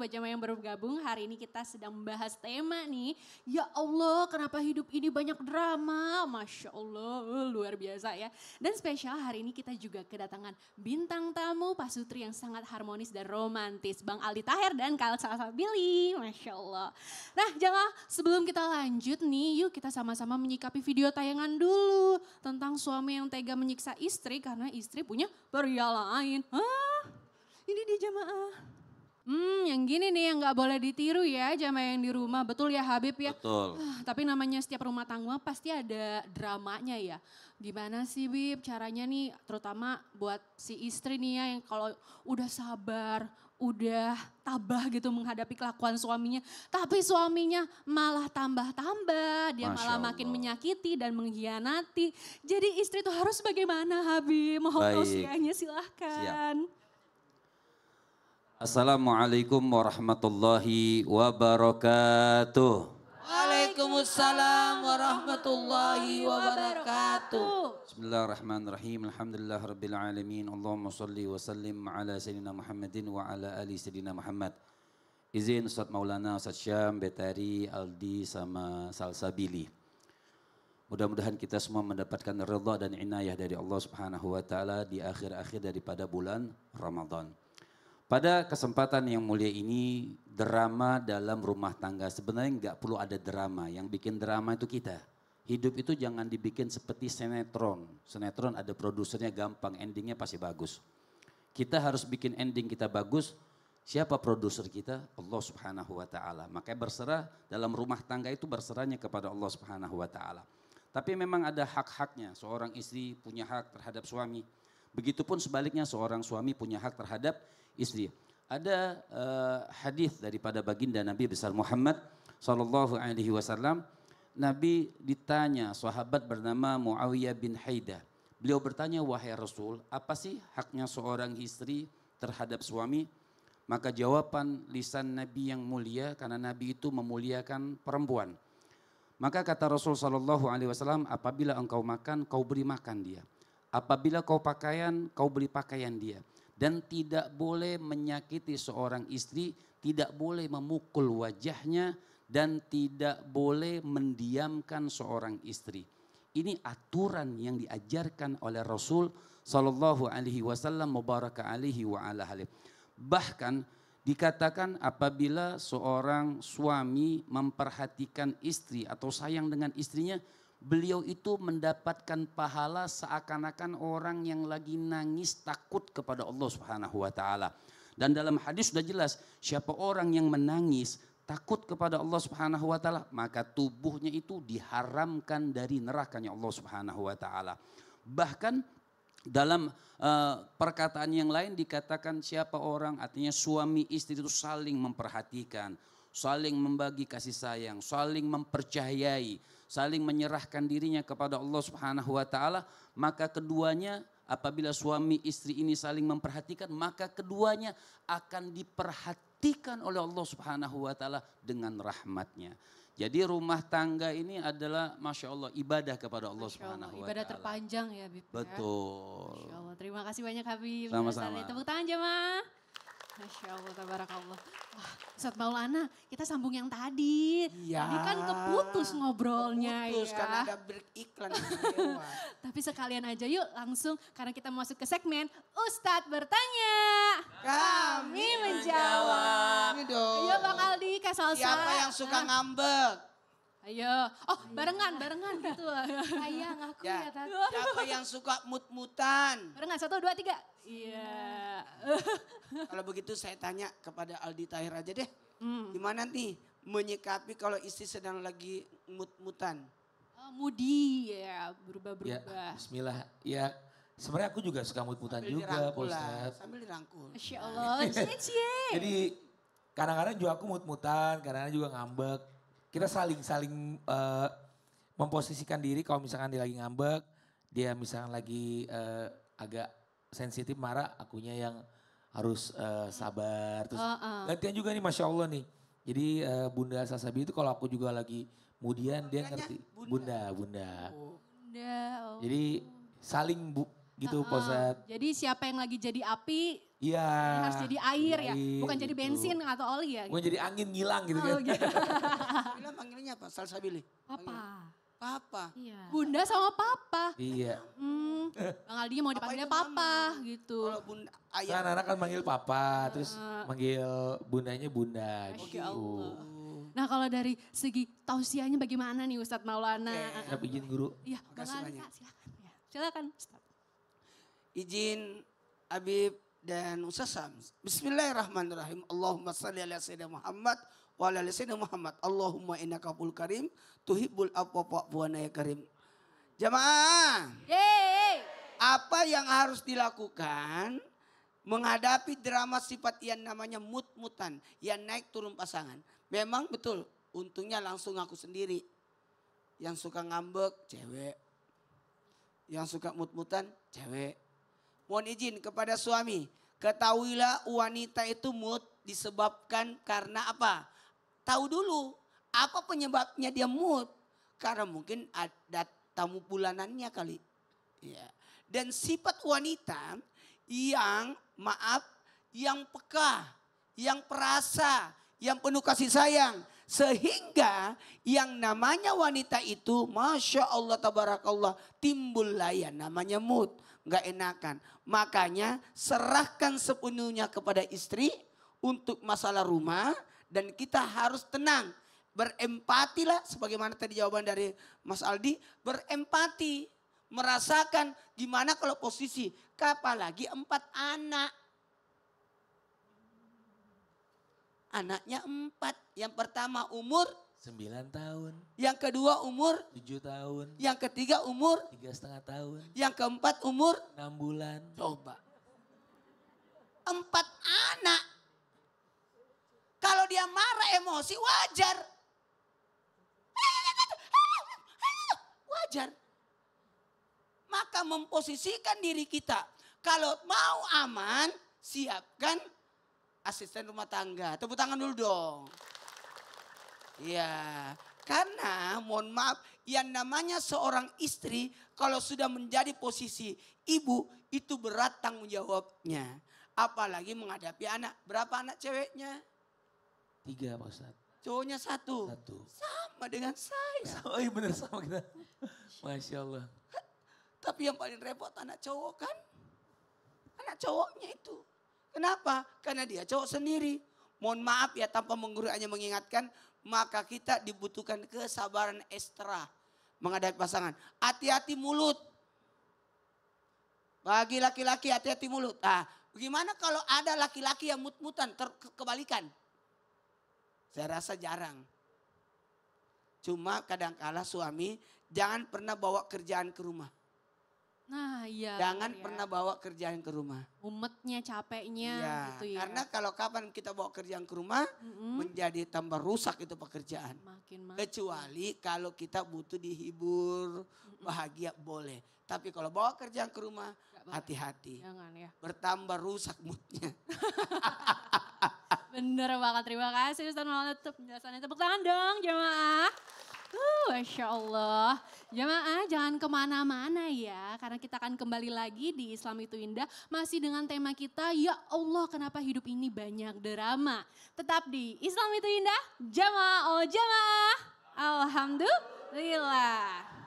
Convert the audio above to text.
buat jamaah yang baru bergabung, hari ini kita sedang membahas tema nih. Ya Allah, kenapa hidup ini banyak drama? Masya Allah, luar biasa ya. Dan spesial hari ini kita juga kedatangan bintang tamu pasutri yang sangat harmonis dan romantis. Bang Aldi Taher dan Kak Salsabili, Masya Allah. Nah jamaah, sebelum kita lanjut nih, yuk kita sama-sama menyikapi video tayangan dulu. Tentang suami yang tega menyiksa istri karena istri punya pria lain. Hah? Ini dia jamaah. Yang gini nih yang gak boleh ditiru ya jamaah yang di rumah. Betul ya Habib ya? Betul. Tapi namanya setiap rumah tangga pasti ada dramanya ya. Gimana sih Bib caranya nih terutama buat si istri nih ya yang kalau udah sabar, udah tabah gitu menghadapi kelakuan suaminya. Tapi suaminya malah tambah-tambah, dia Masya malah makin Allah. menyakiti dan mengkhianati. Jadi istri itu harus bagaimana Habib? Mohon Baik. tausiahnya silahkan. Assalamualaikum warahmatullahi wabarakatuh. Waalaikumsalam warahmatullahi wabarakatuh. Bismillahirrahmanirrahim. Alhamdulillah rabbil alamin. Allahumma salli wa sallim ala sayyidina Muhammadin wa ala ali sayyidina Muhammad. Izin Ustaz Maulana, Ustaz Syam, Betari, Aldi sama Salsabili. Mudah-mudahan kita semua mendapatkan ridha dan inayah dari Allah Subhanahu wa taala di akhir-akhir daripada bulan Ramadan. Pada kesempatan yang mulia ini, drama dalam rumah tangga sebenarnya nggak perlu ada drama. Yang bikin drama itu kita. Hidup itu jangan dibikin seperti sinetron. Sinetron ada produsernya gampang, endingnya pasti bagus. Kita harus bikin ending kita bagus. Siapa produser kita? Allah Subhanahu wa taala. Makanya berserah dalam rumah tangga itu berserahnya kepada Allah Subhanahu wa taala. Tapi memang ada hak-haknya. Seorang istri punya hak terhadap suami. Begitupun sebaliknya seorang suami punya hak terhadap istri. Ada hadis daripada baginda Nabi besar Muhammad sallallahu alaihi wasallam. Nabi ditanya sahabat bernama Muawiyah bin Haidah. Beliau bertanya, wahai Rasul, apa sih haknya seorang istri terhadap suami? Maka jawaban lisan Nabi yang mulia, karena Nabi itu memuliakan perempuan. Maka kata Rasul sallallahu alaihi wasallam, apabila engkau makan, kau beri makan dia. Apabila kau pakaian, kau beri pakaian dia. Dan tidak boleh menyakiti seorang istri, tidak boleh memukul wajahnya, dan tidak boleh mendiamkan seorang istri. Ini aturan yang diajarkan oleh Rasul sallallahu alaihi wasallam mubaraka alaihi wa ala alihi. Bahkan dikatakan apabila seorang suami memperhatikan istri atau sayang dengan istrinya, beliau itu mendapatkan pahala seakan-akan orang yang lagi nangis takut kepada Allah Subhanahu wa taala. Dan dalam hadis sudah jelas, siapa orang yang menangis takut kepada Allah Subhanahu wa taala, maka tubuhnya itu diharamkan dari nerakanya Allah Subhanahu wa taala. Bahkan dalam perkataan yang lain dikatakan siapa orang, artinya suami istri itu saling memperhatikan, saling membagi kasih sayang, saling mempercayai, saling menyerahkan dirinya kepada Allah Subhanahu wa taala, maka keduanya apabila suami istri ini saling memperhatikan, maka keduanya akan diperhatikan oleh Allah Subhanahu wa taala dengan rahmatnya. Jadi rumah tangga ini adalah Masya Allah ibadah kepada Allah Subhanahu wa taala. Ibadah terpanjang ya Bib. Betul. Masya Allah, terima kasih banyak Habib. Sama-sama. Tepuk tangan jemaah. Masya Allah, tabarakallah. Wah, Ustaz Maulana, kita sambung yang tadi. Iya. Tadi kan keputus ngobrolnya Putus ya. karena ada break iklan. Lewat. Tapi sekalian aja yuk langsung karena kita masuk ke segmen Ustadz bertanya. Kami menjawab. Ini dong. Ayo Bang Aldi, Kak Salsa. Siapa yang suka ngambek? Ayo. Oh barengan gitu. Sayang aku Ya. ya Tante. Siapa yang suka mut-mutan? Barengan, 1, 2, 3. Iya. Kalau begitu saya tanya kepada Aldi Tahir aja deh. Gimana nih menyikapi kalau istri sedang lagi mut-mutan? Mudi ya, Ya, berubah-berubah. bismillah. Ya, sebenarnya aku juga suka mut-mutan Sambil juga, Pak dirangkul lah, Ustadz. sambil dirangkul. Masya Allah, cie. Jadi kadang-kadang juga aku mut-mutan, kadang-kadang juga ngambek. Kita saling memposisikan diri kalau misalkan dia lagi ngambek, dia misalkan lagi agak sensitif marah, akunya yang harus sabar. Terus gantian juga nih Masya Allah nih. Jadi Bunda Sasabi itu kalau aku juga lagi kemudian dia ngerti. Bunda. Bunda, oh. Jadi saling gitu Pak Ustadz. Jadi siapa yang lagi jadi api, Iya. Harus jadi air ya, air bukan jadi gitu. bensin atau oli ya. Bukan jadi angin ngilang gitu Oh, kan. gitu. Bilang panggilnya apa? Salsabili. Papa. Papa. Iya. Bunda sama papa. Iya. Bang Aldi mau dipanggilnya itu mama. papa gitu. Kalau bunda Kan ayah. anak-anak kan manggil papa, terus manggil bundanya bunda Masya gitu. Allah. Nah kalau dari segi tausiahnya bagaimana nih Ustadz Maulana? Siap izin guru. Iya, Bang Makasih Aldi banyak. Kak, silakan. Ya, silakan Ustadz. Izin Habib dan Ustaz Sam. Bismillahirrahmanirrahim. Allahumma salli ala sayyidina Muhammad wa ala ali sayyidina Muhammad. Allahumma innaka aful karim tuhibbul afwa fa'fu anna ya karim. Jamaah, Yeay. apa yang harus dilakukan menghadapi drama sifat yang namanya mut-mutan, yang naik turun pasangan? Memang betul, untungnya langsung aku sendiri. Yang suka ngambek, cewek. Yang suka mut-mutan, cewek. Mohon izin kepada suami, ketahuilah wanita itu mood disebabkan karena apa? Tahu dulu, apa penyebabnya dia mood? Karena mungkin ada tamu bulanannya kali. Ya. Dan sifat wanita yang maaf, yang peka, yang perasa, yang penuh kasih sayang. Sehingga yang namanya wanita itu Masya Allah Tabarakallah timbul layan namanya mood. Gak enakan. Makanya serahkan sepenuhnya kepada istri untuk masalah rumah. Dan kita harus tenang. Berempatilah sebagaimana tadi jawaban dari Mas Aldi. Berempati. Merasakan gimana kalau posisi. Apalagi 4 anak. Anaknya 4. Yang pertama umur 9 tahun, yang kedua umur, 7 tahun, yang ketiga umur, 3,5 tahun, yang keempat umur. 6 bulan. Coba. 4 anak. Kalau dia marah emosi wajar. Wajar. Maka memposisikan diri kita. Kalau mau aman siapkan asisten rumah tangga. Tepuk tangan dulu dong. Ya, karena mohon maaf yang namanya seorang istri kalau sudah menjadi posisi ibu itu berat tanggung jawabnya. Apalagi menghadapi anak. Berapa anak ceweknya? 3 Pak Ustadz. Cowoknya 1. 1. Sama dengan saya. Oh iya bener sama kita. Masya Allah. Tapi yang paling repot anak cowok kan? Anak cowoknya itu. Kenapa? Karena dia cowok sendiri. Mohon maaf ya tanpa menggurui hanya mengingatkan. Maka kita dibutuhkan kesabaran ekstra menghadapi pasangan. Hati-hati mulut. Bagi laki-laki hati-hati mulut. Nah, bagaimana kalau ada laki-laki yang mut-mutan kebalikan? Saya rasa jarang. Cuma kadang-kala suami jangan pernah bawa kerjaan ke rumah. Nah iya. Jangan bener ya. pernah bawa kerjaan ke rumah. Mumetnya, capeknya Ya, gitu ya. karena kalau kapan kita bawa kerjaan ke rumah menjadi tambah rusak itu pekerjaan. Makin Kecuali kalau kita butuh dihibur, bahagia boleh. Tapi kalau bawa kerjaan ke rumah, boleh. hati-hati. Jangan ya. Bertambah rusak moodnya. Bener banget, terima kasih Ustaz Maulana untuk penjelasannya. Tepuk tangan dong jemaah. Masya Allah. Jemaah jangan kemana-mana ya. Karena kita akan kembali lagi di Islam Itu Indah. Masih dengan tema kita, ya Allah kenapa hidup ini banyak drama. Tetap di Islam Itu Indah, jamaah oh jamaah. Alhamdulillah.